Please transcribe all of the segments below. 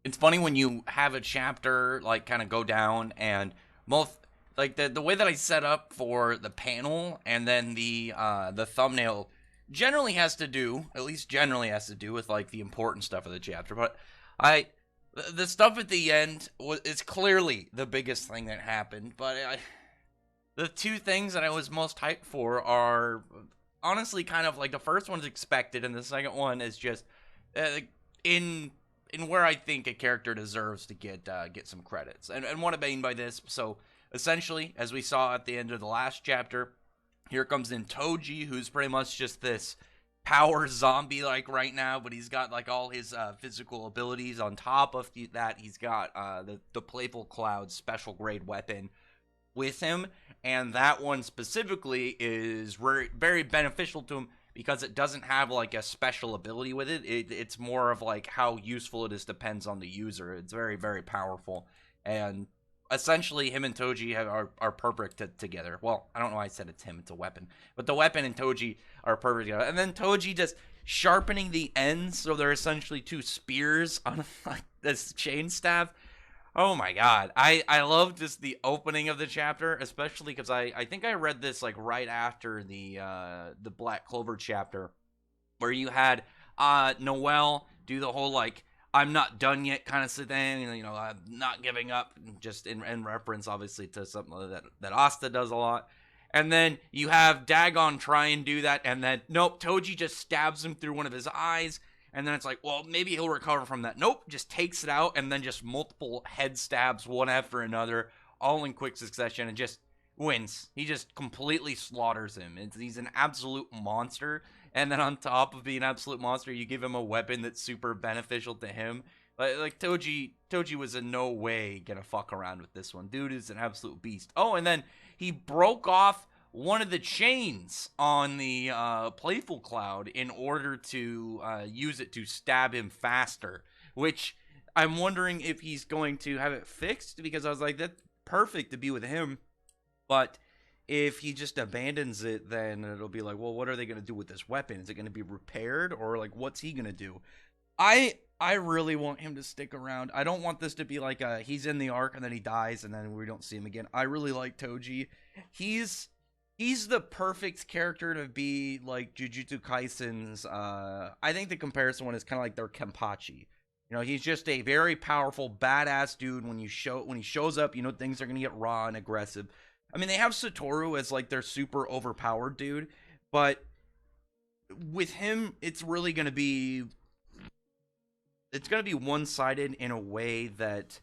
it's funny when you have a chapter like kind of go down and both like the way that I set up for the panel and then the thumbnail generally has to do, at least generally has to do with like the important stuff of the chapter. But I the stuff at the end is clearly the biggest thing that happened. But the two things that I was most hyped for are honestly kind of like the first one's expected, and the second one is just uh, in where I think a character deserves to get some credits. And what I mean by this, so essentially, as we saw at the end of the last chapter, here comes in Toji, who's pretty much just this power zombie like right now, but he's got like all his physical abilities. On top of that, he's got the Playful Cloud special grade weapon with him, and that one specifically is very, very beneficial to him because it doesn't have like a special ability with it. It's more of like how useful it is depends on the user. It's very, very powerful, and essentially him and Toji are perfect together. Well, I don't know why I said it's him, it's a weapon, but the weapon and Toji are perfect together. And then Toji just sharpening the ends, so they're essentially two spears on like this chain staff. Oh my god. I love just the opening of the chapter, especially because I think I read this like right after the Black Clover chapter, where you had Noelle do the whole like I'm not done yet kind of thing, you know, I'm not giving up, just in reference obviously to something that Asta does a lot. And then you have Dagon try and do that, and then nope, Toji just stabs him through one of his eyes. And then it's like, well, maybe he'll recover from that. Nope, just takes it out, and then just multiple head stabs one after another, all in quick succession, and just wins. He just completely slaughters him. He's an absolute monster. And then on top of being an absolute monster, you give him a weapon that's super beneficial to him. Like Toji was in no way gonna fuck around with this one. Dude is an absolute beast. Oh, and then he broke off one of the chains on the Playful Cloud in order to use it to stab him faster, which I'm wondering if he's going to have it fixed, because I was like, that's perfect to be with him. But if he just abandons it, then it'll be like, well, what are they going to do with this weapon? Is it going to be repaired, or like what's he going to do? I really want him to stick around. I don't want this to be like he's in the arc and then he dies and then we don't see him again. I really like Toji. He's the perfect character to be like Jujutsu Kaisen's. I think the comparison one is kind of like their Kenpachi. You know, he's just a very powerful, badass dude. When he shows up, you know things are gonna get raw and aggressive. I mean, they have Satoru as like their super overpowered dude, but with him, it's gonna be one-sided in a way that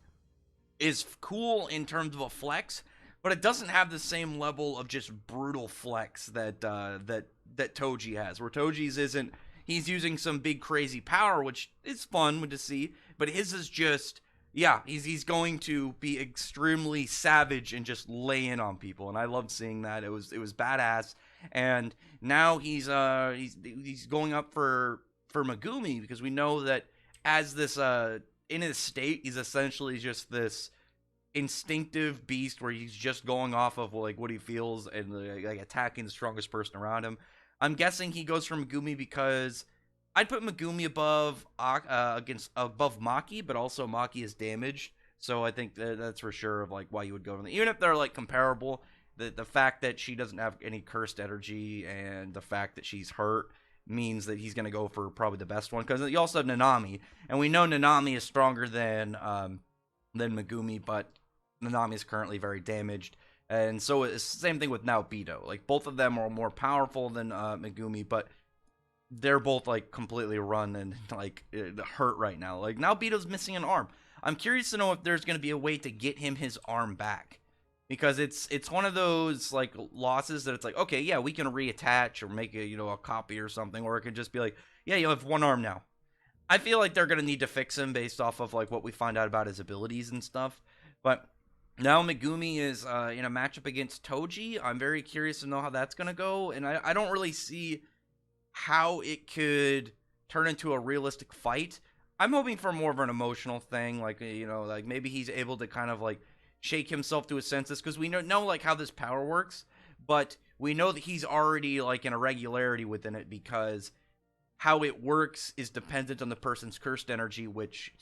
is cool in terms of a flex, but it doesn't have the same level of just brutal flex that Toji has. Where Toji's isn't, he's using some big crazy power, which is fun to see, but his is just, yeah, he's going to be extremely savage and just lay in on people, and I loved seeing that. It was badass, and now he's going up for Megumi, because we know that as this in his state, he's essentially just this instinctive beast where he's just going off of like what he feels and like attacking the strongest person around him. I'm guessing he goes for Megumi because I'd put Megumi above Maki, but also Maki is damaged, so I think that's for sure of like why you would go from even if they're like comparable. The fact that she doesn't have any cursed energy and the fact that she's hurt means that he's going to go for probably the best one, because you also have Nanami, and we know Nanami is stronger than Megumi, but Nanami is currently very damaged, and so it's the same thing with Naobito. Like both of them are more powerful than Megumi, but they're both like completely run and like hurt right now. Like Naobito's missing an arm. I'm curious to know if there's going to be a way to get him his arm back, because it's one of those like losses that it's like, okay, yeah, we can reattach or make a copy or something, or it could just be like, yeah, you have one arm now. I feel like they're gonna need to fix him based off of like what we find out about his abilities and stuff. But now Megumi is in a matchup against Toji. I'm very curious to know how that's gonna go, and I don't really see how it could turn into a realistic fight. I'm hoping for more of an emotional thing, like like maybe he's able to kind of like shake himself to his senses, because we know like how this power works, but we know that he's already like in a regularity within it, because how it works is dependent on the person's cursed energy, which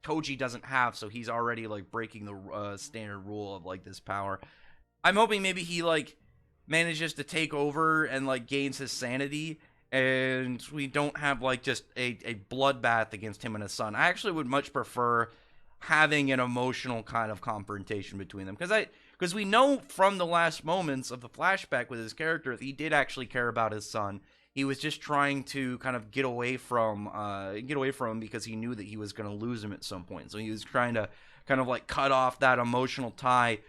Toji doesn't have, so he's already like breaking the standard rule of like this power. I'm hoping maybe he like manages to take over and like gains his sanity, and we don't have like just a bloodbath against him and his son. I actually would much prefer having an emotional kind of confrontation between them, because we know from the last moments of the flashback with his character that he did actually care about his son. He was just trying to kind of get away from him because he knew that he was going to lose him at some point. So he was trying to kind of like cut off that emotional tie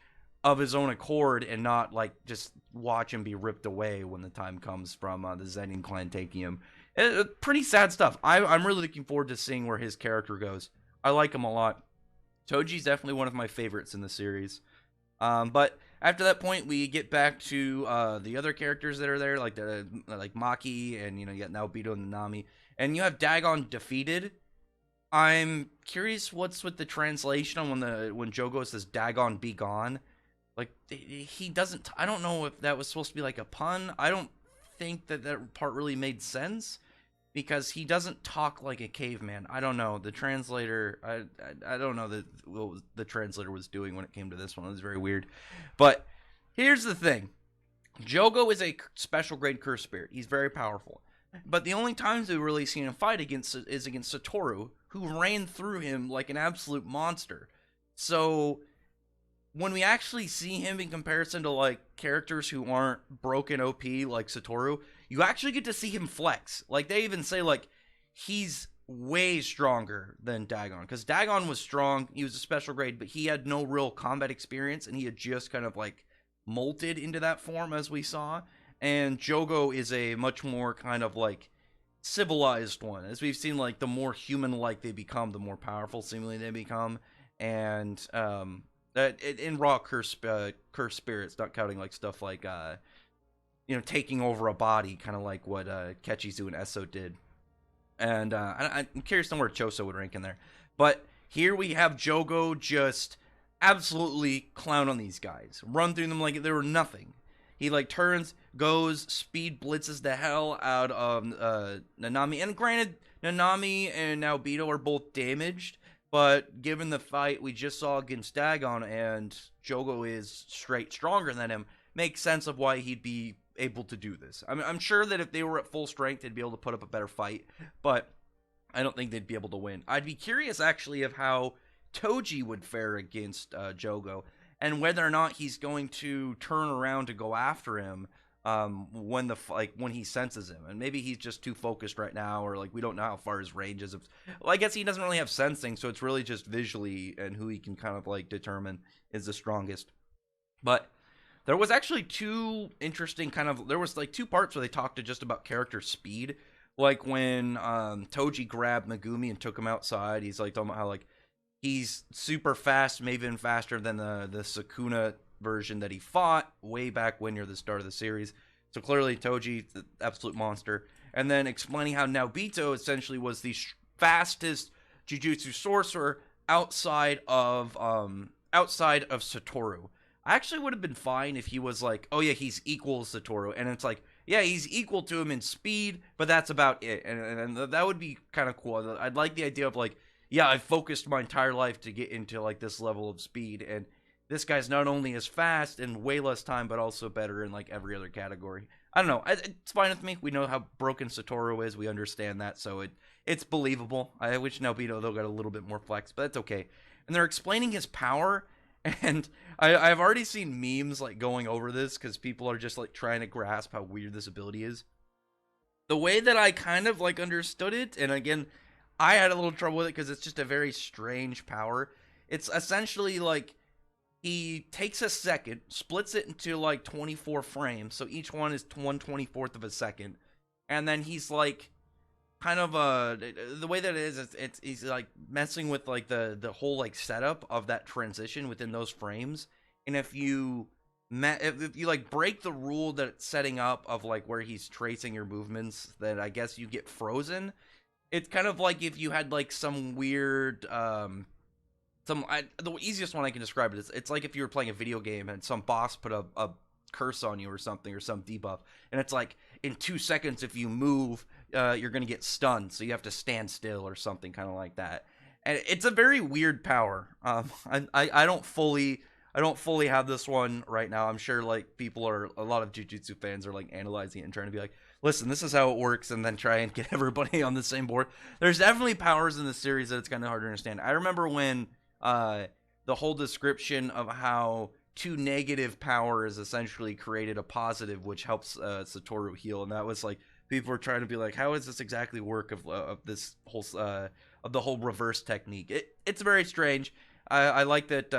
of his own accord and not like just watch him be ripped away when the time comes from the Zenin clan taking him. Pretty sad stuff. I'm really looking forward to seeing where his character goes. I like him a lot. Toji's definitely one of my favorites in the series. But after that point, we get back to the other characters that are there, like Maki, and you got Naobito and Nanami, and you have Dagon defeated. I'm curious what's with the translation on when Jogo says Dagon be gone. Like he doesn't. I don't know if that was supposed to be like a pun. I don't think that part really made sense, because he doesn't talk like a caveman. I don't know. The translator, I don't know what the translator was doing when it came to this one. It was very weird. But here's the thing. Jogo is a special grade curse spirit. He's very powerful. But the only times we've really seen him fight is against Satoru, who ran through him like an absolute monster. So when we actually see him in comparison to like characters who aren't broken OP like Satoru, you actually get to see him flex. Like they even say like he's way stronger than Dagon, because Dagon was strong, he was a special grade, but he had no real combat experience, and he had just kind of like molted into that form, as we saw. And Jogo is a much more kind of like civilized one, as we've seen. Like the more human-like they become, the more powerful seemingly they become. And in raw curse spirits, not counting like stuff like taking over a body, kind of like what Kechizu and Esso did. And I'm curious to know where Choso would rank in there. But here we have Jogo just absolutely clown on these guys, run through them like they were nothing. He like turns, goes, speed blitzes the hell out of Nanami. And granted, Nanami and Naobito are both damaged, but given the fight we just saw against Dagon, and Jogo is straight stronger than him, makes sense of why he'd be able to do this. I mean, I'm sure that if they were at full strength, they'd be able to put up a better fight, but I don't think they'd be able to win. I'd be curious, actually, of how Toji would fare against Jogo, and whether or not he's going to turn around to go after him when he senses him. And maybe he's just too focused right now, or like we don't know how far his range is. Well, I guess he doesn't really have sensing, so it's really just visually and who he can kind of like determine is the strongest. But there was actually two parts where they talked to just about character speed. Like when Toji grabbed Megumi and took him outside, he's like talking about how like he's super fast, maybe even faster than the Sukuna version that he fought way back when near the start of the series. So clearly Toji, the absolute monster. And then explaining how Naobito essentially was the fastest Jujutsu sorcerer outside of Satoru. I actually would have been fine if he was like, oh yeah, he's equal to Satoru, and it's like, yeah, he's equal to him in speed, but that's about it. And that would be kind of cool. I'd like the idea of like, yeah, I focused my entire life to get into like this level of speed, and this guy's not only as fast and way less time, but also better in like every other category. I don't know. It's fine with me. We know how broken Satoru is. We understand that, so it's believable. I wish Naobito though got a little bit more flex, but that's okay. And they're explaining his power, and I've already seen memes like going over this because people are just like trying to grasp how weird this ability is. The way that I kind of like understood it, and again, I had a little trouble with it because it's just a very strange power. It's essentially like he takes a second, splits it into like 24 frames, so each one is 1/24th of a second, and then he's like kind of the way that it is, he's like messing with like the whole like setup of that transition within those frames. And if you like break the rule that it's setting up of like where he's tracing your movements, then I guess you get frozen. It's kind of like if you had like some weird the easiest one I can describe it is, it's like if you were playing a video game and some boss put a curse on you or something, or some debuff, and it's like in 2 seconds if you move, you're gonna get stunned, so you have to stand still or something kind of like that. and it's a very weird power. I don't fully have this one right now. I'm sure like a lot of Jujutsu fans are like analyzing it and trying to be like, listen, this is how it works, and then try and get everybody on the same board. There's definitely powers in the series that it's kind of hard to understand. I remember when the whole description of how two negative powers essentially created a positive, which helps Satoru heal, and that was like people were trying to be like, how does this exactly work of this whole of the whole reverse technique? It's very strange. I like that.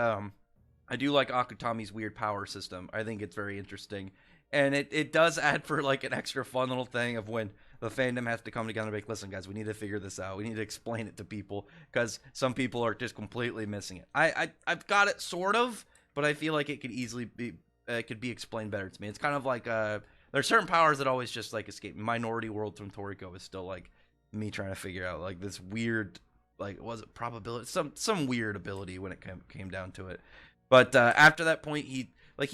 I do like Akutami's weird power system. I think it's very interesting. And it does add for like an extra fun little thing of when the fandom has to come together and be like, listen, guys, we need to figure this out. We need to explain it to people because some people are just completely missing it. I've got it sort of, but I feel like it could easily be explained better to me. It's kind of like there's certain powers that always just like escape. Minority World from Toriko is still like me trying to figure out like this weird, like, was it probability, some weird ability when it came down to it. But after that point, he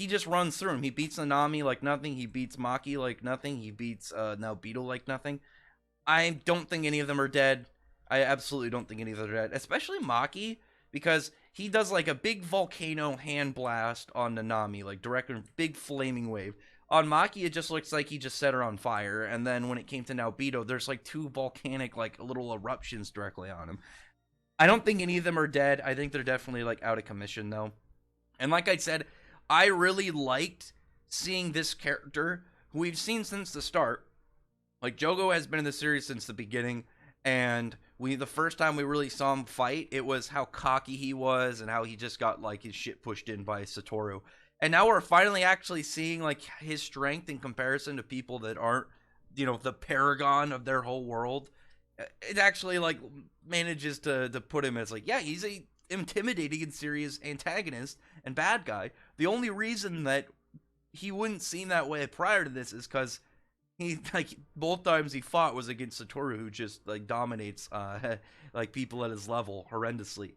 just runs through him. He beats Nanami like nothing. He beats Maki like nothing. He beats Naobito like nothing. I don't think any of them are dead. I absolutely don't think any of them are dead. Especially Maki, because he does like a big volcano hand blast on Nanami, like direct big flaming wave. On Maki, it just looks like he just set her on fire. And then when it came to Naobito, there's like two volcanic like little eruptions directly on him. I don't think any of them are dead. I think they're definitely like out of commission though. And like I said, I really liked seeing this character who we've seen since the start. Like, Jogo has been in the series since the beginning, and the first time we really saw him fight, it was how cocky he was and how he just got like his shit pushed in by Satoru. And now we're finally actually seeing like his strength in comparison to people that aren't, the paragon of their whole world. It actually like manages to put him as like, yeah, he's a intimidating and serious antagonist and bad guy. The only reason that he wouldn't seem that way prior to this is because he like both times he fought was against Satoru, who just like dominates like people at his level horrendously.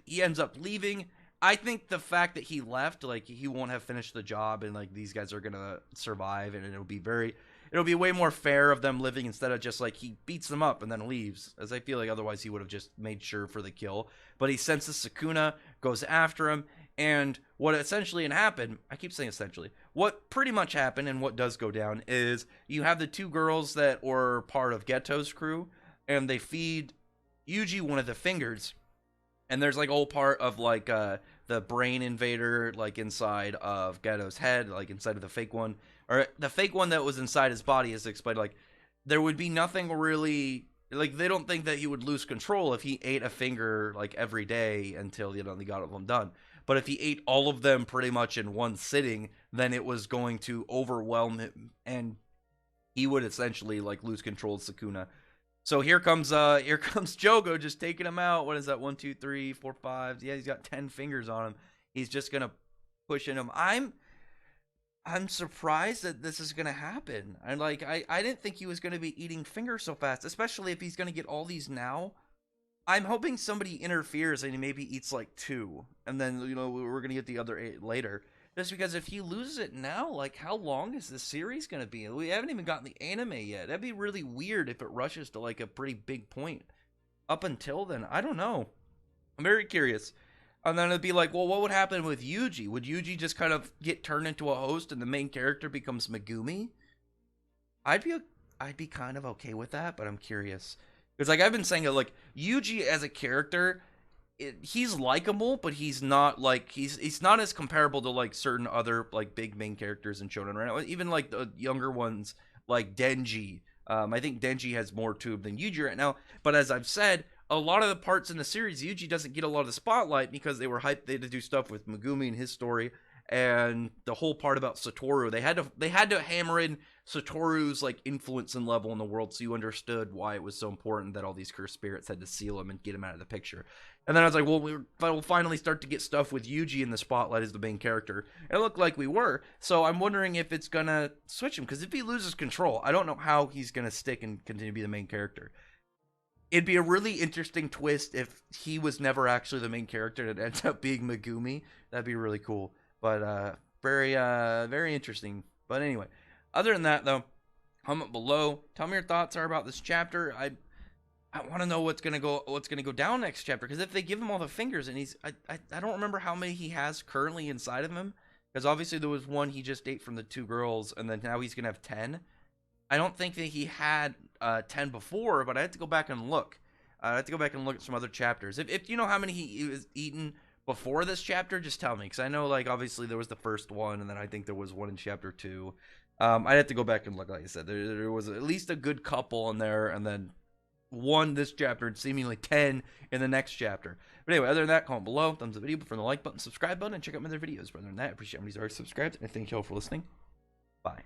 He ends up leaving. I think the fact that he left, like, he won't have finished the job, and like these guys are gonna survive, and it'll be way more fair of them living instead of just like he beats them up and then leaves, as I feel like otherwise he would have just made sure for the kill. But he senses Sukuna, goes after him, and what essentially happened, I keep saying essentially, what pretty much happened and what does go down is you have the two girls that were part of Geto's crew, and they feed Yuji one of the fingers, and there's like a whole part of like the brain invader like inside of Geto's head, like inside of the fake one, or the fake one that was inside his body is explained like there would be nothing really, like they don't think that he would lose control if he ate a finger like every day until they got all of them done. But if he ate all of them pretty much in one sitting, then it was going to overwhelm him, and he would essentially like lose control of Sukuna. So here comes Jogo just taking him out. What is that? 1, 2, 3, 4, 5. Yeah, he's got 10 fingers on him. He's just gonna push in him. I'm surprised that this is gonna happen. I didn't think he was gonna be eating fingers so fast, especially if he's gonna get all these now. I'm hoping somebody interferes and he maybe eats like 2, and then we're gonna get the other 8 later. Just because if he loses it now, like, how long is this series gonna be? We haven't even gotten the anime yet. That'd be really weird if it rushes to like a pretty big point. Up until then, I don't know. I'm very curious. And then it'd be like, well, what would happen with Yuji? Would Yuji just kind of get turned into a host and the main character becomes Megumi? I'd be kind of okay with that, but I'm curious. Because like I've been saying, like, Yuji as a character, he's likable, but he's not like he's not as comparable to like certain other like big main characters in shonen right now. Even like the younger ones like Denji. I think Denji has more to him than Yuji right now. But as I've said, a lot of the parts in the series, Yuji doesn't get a lot of the spotlight because they were hyped. They had to do stuff with Megumi and his story, and the whole part about Satoru. They had to hammer in Satoru's like influence and level in the world, so you understood why it was so important that all these cursed spirits had to seal him and get him out of the picture. And then I was like, well, we'll finally start to get stuff with Yuji in the spotlight as the main character. And it looked like we were. So I'm wondering if it's gonna switch him, because if he loses control, I don't know how he's gonna stick and continue to be the main character. It'd be a really interesting twist if he was never actually the main character and it ends up being Megumi. That'd be really cool. But very interesting. But anyway, other than that though, comment below. Tell me your thoughts are about this chapter. I want to know what's gonna go down next chapter, because if they give him all the fingers, and I don't remember how many he has currently inside of him, because obviously there was one he just ate from the 2 girls, and then now he's gonna have 10. I don't think that he had 10 before, but I had to go back and look. I had to go back and look at some other chapters. If you know how many he was eaten before this chapter, just tell me, because I know, like, obviously there was the first one, and then I think there was one in chapter 2. I'd have to go back and look. Like I said, there was at least a good couple in there, and then one this chapter, and seemingly 10 in the next chapter. But anyway, other than that, comment below, thumbs up video, before the like button, subscribe button, and check out my other videos. Other than that, I appreciate everybody's already subscribed, and thank you all for listening. Bye.